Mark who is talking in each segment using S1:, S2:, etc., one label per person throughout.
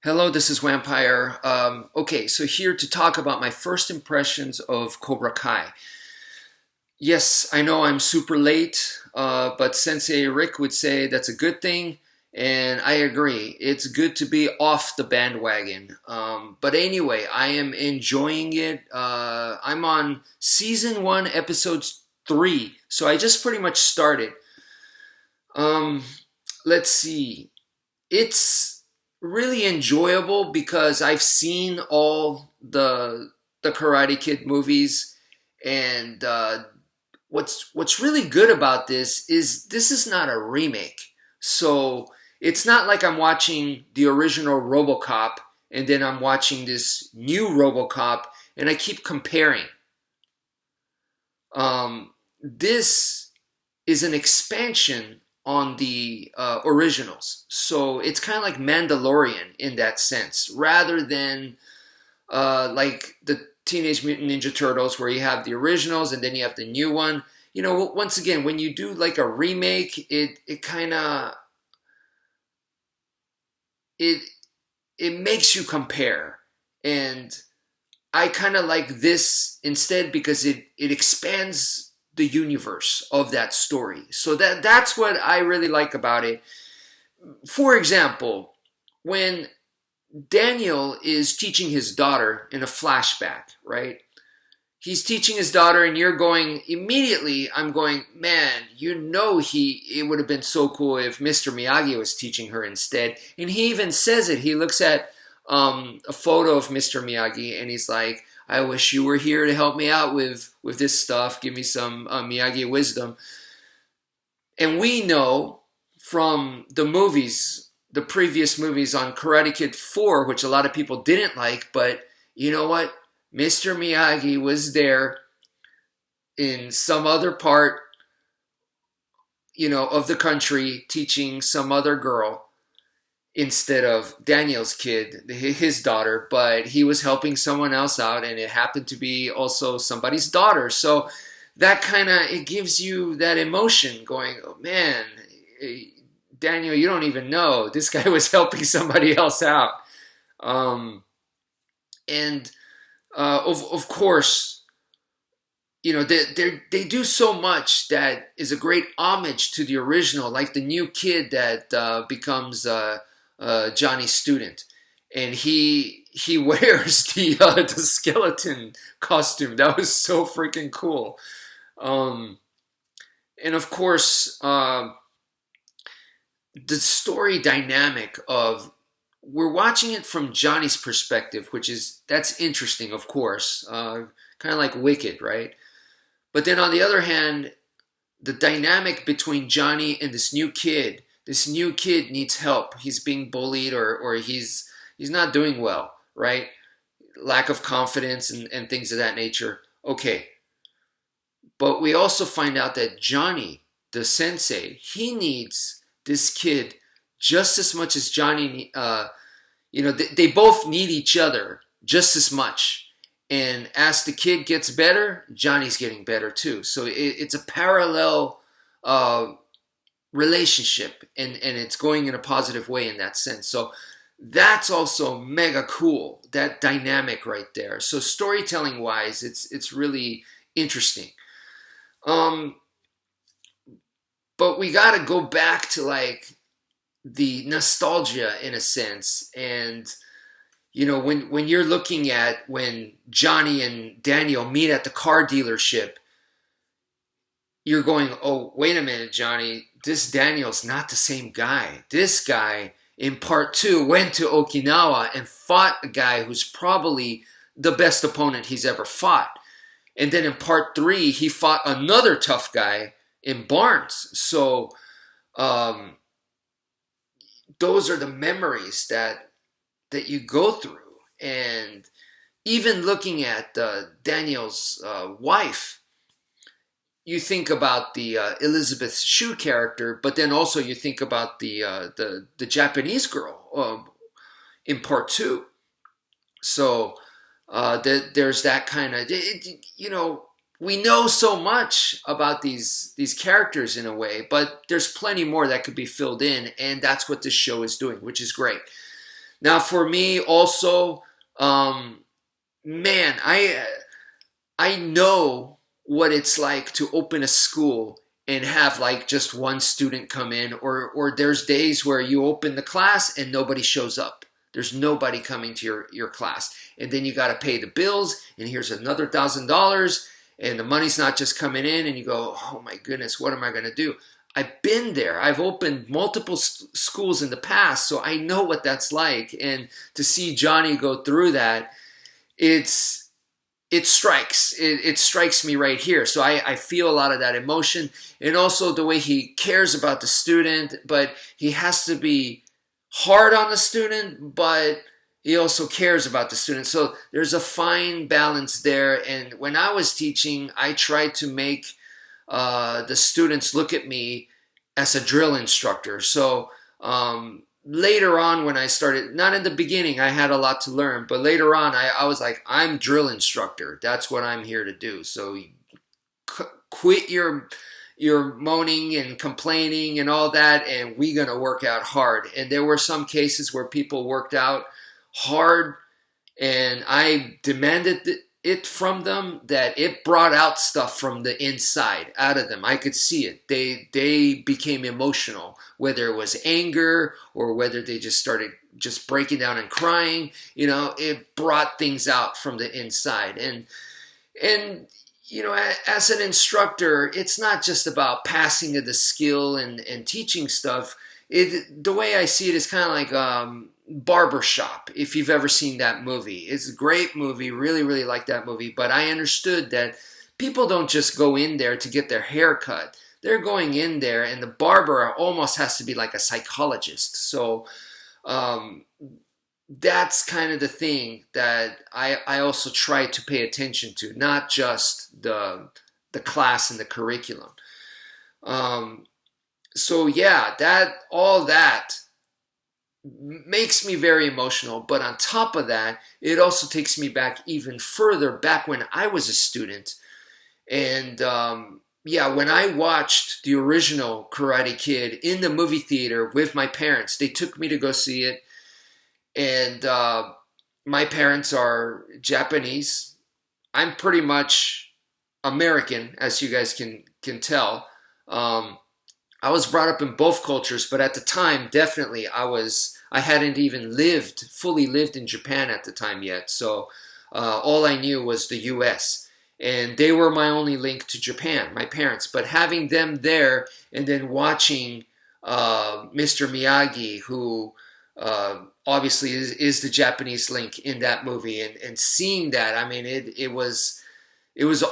S1: Hello, this is wmpyr. Okay, so here to talk about my first impressions of Cobra Kai. Yes, I know I'm super late, but Sensei Rick would say that's a good thing, and I agree. It's good to be off the bandwagon. But anyway, I am enjoying it. I'm on season 1, episode 3, so I just pretty much started. Um, let's see. It's really enjoyable because I've seen all the Karate Kid movies, and what's really good about this is not a remake. So it's not like I'm watching the original RoboCop and then I'm watching this new RoboCop and I keep comparing. This is an expansion on the originals. So it's kind of like Mandalorian in that sense, rather than like the Teenage Mutant Ninja Turtles, where you have the originals and then you have the new one. You know, once again, when you do like a remake, it kind of it it makes you compare, and I kind of like this instead because it expands the universe of that story. So that's what I really like about it. For example, when Daniel is teaching his daughter in a flashback, right? He's teaching his daughter, and you're going immediately. I'm going, man. It would have been so cool if Mr. Miyagi was teaching her instead. And he even says it. He looks at a photo of Mr. Miyagi, and he's like, "I wish you were here to help me out with this stuff. Give me some Miyagi wisdom." And we know from the movies, the previous movies on Karate Kid 4, which a lot of people didn't like, but you know what? Mr. Miyagi was there in some other part, of the country teaching some other girl instead of Daniel's kid, his daughter, but he was helping someone else out, and it happened to be also somebody's daughter. So that it gives you that emotion going, oh man, Daniel, you don't even know. This guy was helping somebody else out. And of course, they do so much that is a great homage to the original, like the new kid that becomes Johnny's student, and he wears the skeleton costume. That was so freaking cool. And of course, the story dynamic of we're watching it from Johnny's perspective, that's interesting, of course, kind of like Wicked, right? But then on the other hand, the dynamic between Johnny and this new kid needs help. He's being bullied, or he's not doing well, right? Lack of confidence and things of that nature. Okay. But we also find out that Johnny, the sensei, he needs this kid just as much as Johnny. They both need each other just as much. And as the kid gets better, Johnny's getting better too. So it's a parallel relationship, and it's going in a positive way in that sense. So that's also mega cool, that dynamic right there. So storytelling wise, it's really interesting. But we got to go back to like the nostalgia in a sense. And when you're looking at when Johnny and Daniel meet at the car dealership, you're going, oh, wait a minute, Johnny, this Daniel's not the same guy. This guy in part 2 went to Okinawa and fought a guy who's probably the best opponent he's ever fought. And then in part 3, he fought another tough guy in Barnes. So those are the memories that you go through. And even looking at Daniel's wife, you think about the Elizabeth Shue character, but then also you think about the Japanese girl in part 2. So there's that kind of, we know so much about these characters in a way, but there's plenty more that could be filled in, and that's what this show is doing, which is great. Now, for me, also, um, man, I know what it's like to open a school and have like just one student come in, or there's days where you open the class and nobody shows up. There's nobody coming to your class. And then you got to pay the bills, and here's another $1,000, and the money's not just coming in, and you go, oh my goodness, what am I going to do? I've been there. I've opened multiple schools in the past, so I know what that's like. And to see Johnny go through that, it's it strikes me right here. So I feel a lot of that emotion, and also the way he cares about the student, but he has to be hard on the student, but he also cares about the student. So there's a fine balance there. And when I was teaching, I tried to make the students look at me as a drill instructor. So later on, when I started, not in the beginning, I had a lot to learn, but later on, I was like, I'm drill instructor. That's what I'm here to do. So quit your moaning and complaining and all that, and we're going to work out hard. And there were some cases where people worked out hard, and I demanded it from them, that it brought out stuff from the inside out of them. I could see it. They became emotional, whether it was anger or whether they just started just breaking down and crying. You know, it brought things out from the inside. And you know, as an instructor, it's not just about passing of the skill and teaching stuff. The way I see it is kind of like Barbershop, if you've ever seen that movie. It's a great movie, really, really like that movie, but I understood that people don't just go in there to get their hair cut. They're going in there, and the barber almost has to be like a psychologist. So that's kind of the thing that I also try to pay attention to, not just the class and the curriculum. So yeah, all that makes me very emotional. But on top of that, it also takes me back even further, back when I was a student. And yeah, when I watched the original Karate Kid in the movie theater with my parents, they took me to go see it. And my parents are Japanese. I'm pretty much American, as you guys can tell. I was brought up in both cultures, but at the time, definitely, I hadn't even fully lived in Japan at the time yet. So all I knew was the U.S. And they were my only link to Japan, my parents. But having them there and then watching Mr. Miyagi, who obviously is the Japanese link in that movie, and seeing that, I mean, it was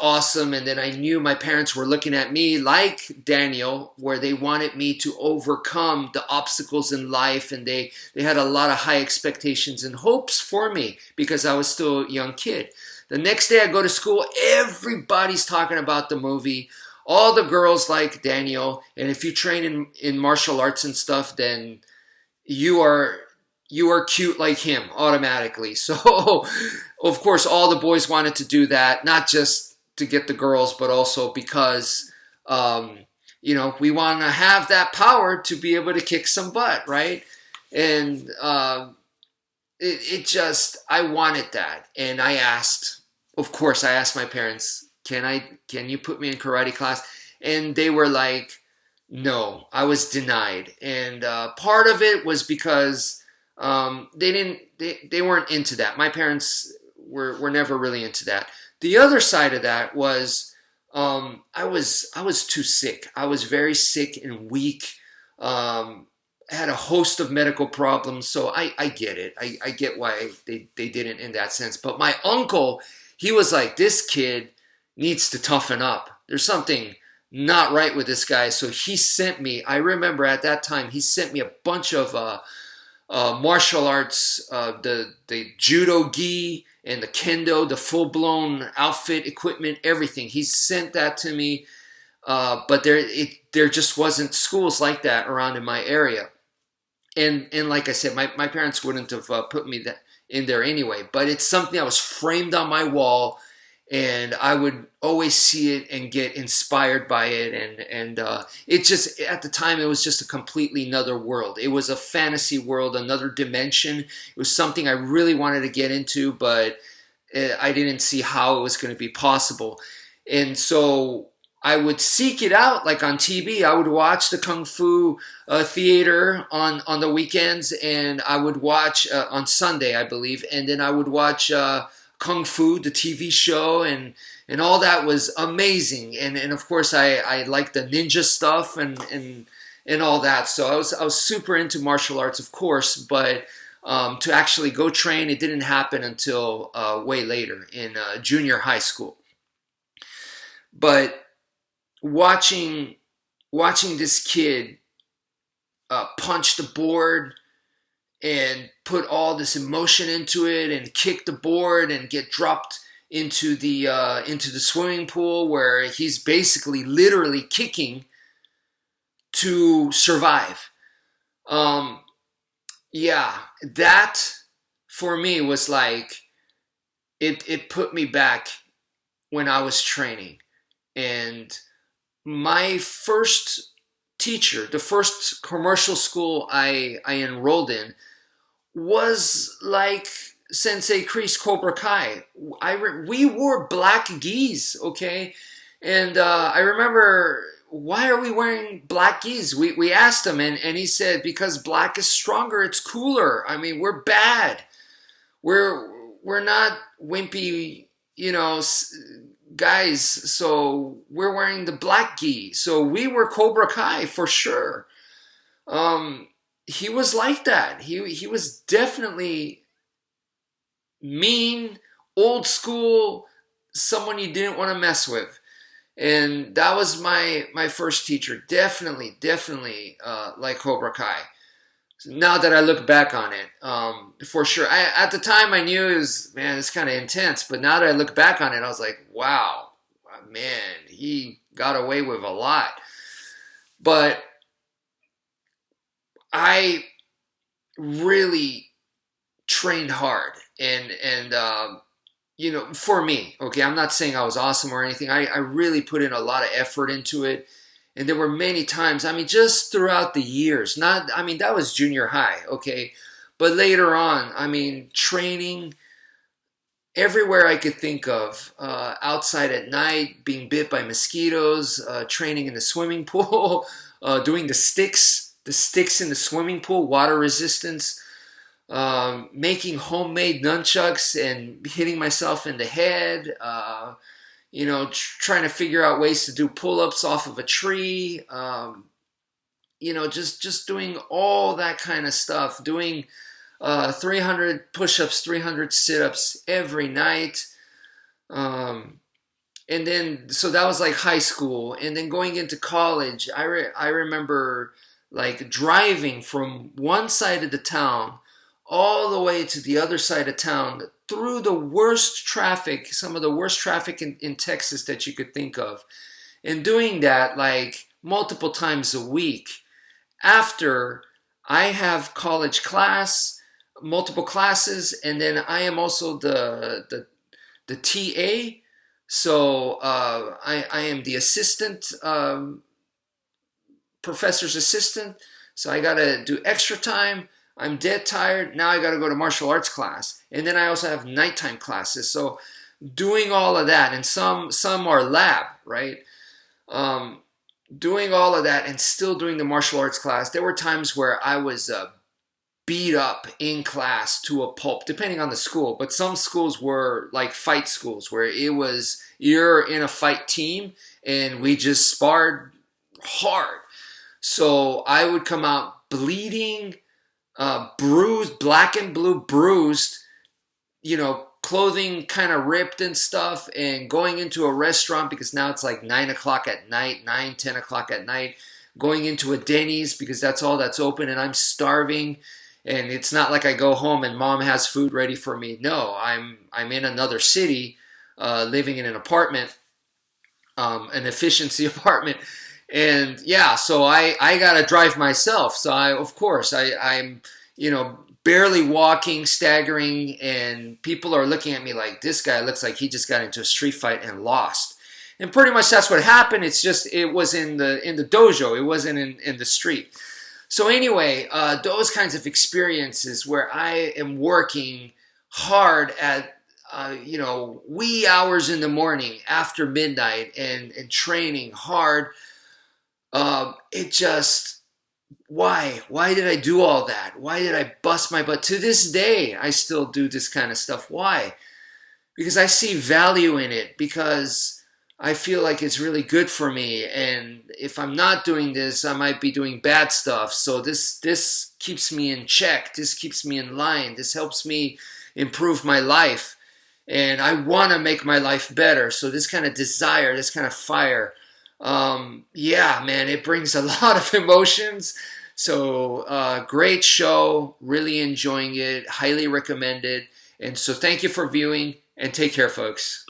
S1: awesome. And then I knew my parents were looking at me like Daniel, where they wanted me to overcome the obstacles in life, and they had a lot of high expectations and hopes for me because I was still a young kid. The next day I go to school, everybody's talking about the movie. All the girls like Daniel, and if you train in martial arts and stuff, then you are cute like him automatically. So of course all the boys wanted to do that, not just to get the girls, but also because you know, we want to have that power to be able to kick some butt, right? And it just, I wanted that. And I asked my parents, can you put me in karate class? And they were like, no. I was denied. And part of it was because they weren't into that. My parents were never really into that. The other side of that was I was too sick. I was very sick and weak. I had a host of medical problems, so I get it. I get why they didn't in that sense. But my uncle, he was like, this kid needs to toughen up. There's something not right with this guy. So he sent me, I remember at that time, he sent me a bunch of martial arts, the judo gi and the kendo, the full-blown outfit, equipment, everything. He sent that to me, but there just wasn't schools like that around in my area. And like I said, my parents wouldn't have put me in there anyway. But it's something that was framed on my wall, and I would always see it and get inspired by it, and it just at the time it was just a completely another world. It was a fantasy world, another dimension. It was something I really wanted to get into, but I didn't see how it was going to be possible, and so I would seek it out like on TV. I would watch the Kung Fu theater on the weekends, and I would watch on Sunday, I believe, and then I would watch Kung Fu, the TV show, and all that was amazing. And of course, I liked the ninja stuff and all that. So I was super into martial arts, of course, but to actually go train, it didn't happen until way later in junior high school. But watching this kid punch the board and put all this emotion into it and kick the board and get dropped into the swimming pool where he's basically literally kicking to survive. Um, yeah, that for me was like it put me back when I was training. And my first teacher, the first commercial school I enrolled in, was like Sensei Kreese Cobra Kai. We wore black gis, okay? And I remember, why are we wearing black gis? We asked him, and he said, because black is stronger, it's cooler. I mean, we're bad. We're not wimpy, guys, so we're wearing the black gi. So we were Cobra Kai for sure. He was like that. He was definitely mean, old school, someone you didn't want to mess with. And that was my first teacher. Definitely like Cobra Kai. Now that I look back on it, for sure. At the time I knew it was, man, it's kind of intense. But now that I look back on it, I was like, wow, man, he got away with a lot. But I really trained hard, and for me, okay, I'm not saying I was awesome or anything. I really put in a lot of effort into it. And there were many times, I mean, just throughout the years, that was junior high, okay? But later on, I mean, training everywhere I could think of, outside at night, being bit by mosquitoes, training in the swimming pool, doing the sticks in the swimming pool, water resistance, making homemade nunchucks and hitting myself in the head, trying to figure out ways to do pull-ups off of a tree, just doing all that kind of stuff, doing 300 push-ups, 300 sit-ups every night. And then, so that was like high school. And then going into college, I remember like driving from one side of the town all the way to the other side of town through the worst traffic, some of the worst traffic in Texas that you could think of. And doing that like multiple times a week after I have college class, multiple classes, and then I am also the TA. So I am the assistant, professor's assistant. So I got to do extra time. I'm dead tired. Now I got to go to martial arts class. And then I also have nighttime classes. So doing all of that, and some are lab, right? Doing all of that and still doing the martial arts class. There were times where I was beat up in class to a pulp, depending on the school. But some schools were like fight schools where it was, you're in a fight team and we just sparred hard. So I would come out bleeding, bruised, black and blue bruised, clothing kind of ripped and stuff, and going into a restaurant because now it's like 9 o'clock at night, 10 o'clock at night, going into a Denny's because that's all that's open and I'm starving. And it's not like I go home and mom has food ready for me. No, I'm in another city, living in an apartment, an efficiency apartment. And yeah, so I got to drive myself. So I'm, barely walking, staggering, and people are looking at me like, this guy looks like he just got into a street fight and lost. And pretty much that's what happened. It's just it was in the dojo. It wasn't in the street. So anyway, those kinds of experiences where I am working hard at wee hours in the morning after midnight and training hard. It just, why did I do all that? Why did I bust my butt? To this day, I still do this kind of stuff. Why? Because I see value in it, because I feel like it's really good for me. And if I'm not doing this, I might be doing bad stuff. So this keeps me in check. This keeps me in line. This helps me improve my life. And I want to make my life better. So this kind of desire, this kind of fire, yeah, man, it brings a lot of emotions. So great show. Really enjoying it. Highly recommended. And so thank you for viewing, and take care, folks.